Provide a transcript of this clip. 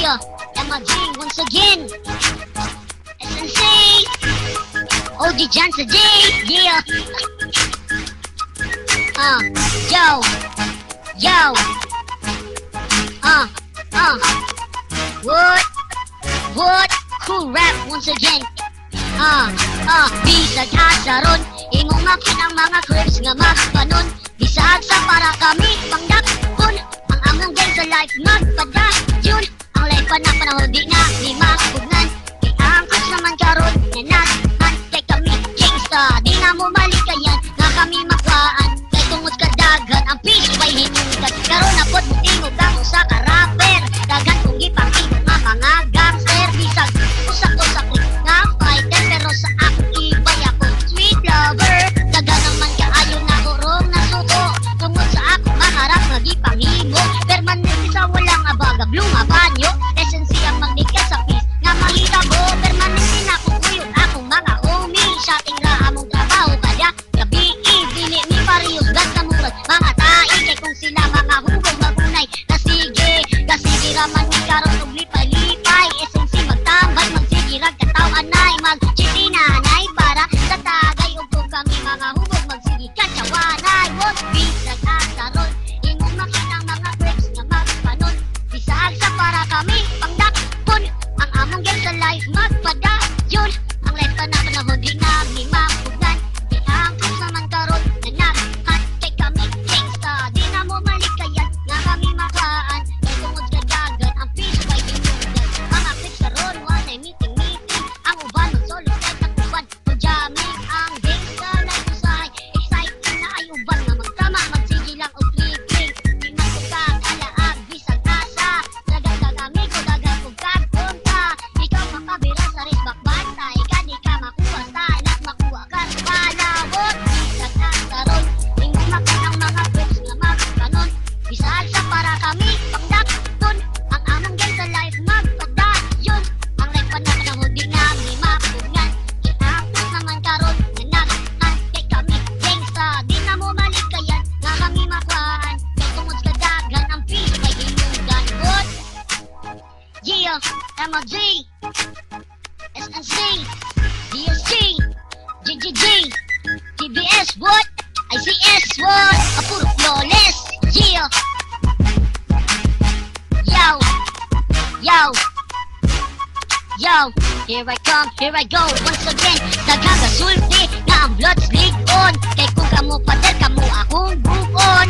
Yeah, MG once again. SNC. OG Johnson J. Yeah. Yo. Yo. What? Cool rap once again. Bisag asaron, imong makinang mga crips nga magpanon. Bisag sa para kami pangdakpon. Ang among game sa life magpadayon. Ang life pa na panahon di na ni mapugnan. Kay ang coach naman karon nga naghan. Kay kami gangsta, di na mo malikayan. Nga kami makwaan, kay tungod ka daghan. Ang fish way hinunggan. Karon napod mo tingog ako sa karaper. Daghan kong gipangin nga mga gangster. Bisag usak-usak nga fighter. Pero sa akong ibay ako sweet lover. Daghan naman kaayo na kurong nasuko. Tungod sa akong maharap nga gipangimo. Permanente sa walang abaga, bluma banyo. SNC ang magnikas sa peace nga mahitabo. Permanente na kung kuyog akong mga homie. Shouting ra among trabaho kaya gabi dili ni parehas ganda murag mga tae. Kay kung sila mga hugong magunay na sige kasige raman ni karon og lipay-lipay. SNC magtambay magsigirag kataw-anay magchitinanay para sa tagay ug kung kami mga hugog magsigi katsawanay. Wag bisag asaron imong makinang mga crips nga magpanon. Bisag sa para kami pangdakpon. Ang among game sa life magpadayon. Ang life pa na panahon di na ni mapugnan. Kay ang coach naman karon nga naghan. Kay kami gangsta, di na mo malikayan. Nga kami makaan, kay tungod ka dagan. Ang fish way hinunggan. Mga clips karon walay meeting. Ang uban solo set at uban jamming. Ang gangsta life usahay exciting na ay uban nga magtama magsige lang og tripping. Di man ko kakalaag bisag asa. Dagan amigo dagan kog kagpunta. Ikaw makabira sa risbak bantay. Ka di ka makuha style at makuha ka sa palawot. Bisag asaron imong makinang mga clips nga magpanon. Bisag sa para kami pangdakton. Ang among game sa life magpadayon. Ang life pa na panahon di na ni mapugnan. Kay ang coach naman karon nga naghan. Kay kami gangsta, di na mo malikayan. Nga kami makuhaan, kay tungod ka dagan. Ang fish may hinunggan. What? Yeah, MLG, SNC, DSG, GGG, TBS, what? ICS, what? Puro flawless, yeah. Yo, here I go, once again. Daghang kasulti nga ang blood's league on. Kay kung kamo pader, kamo akong buon.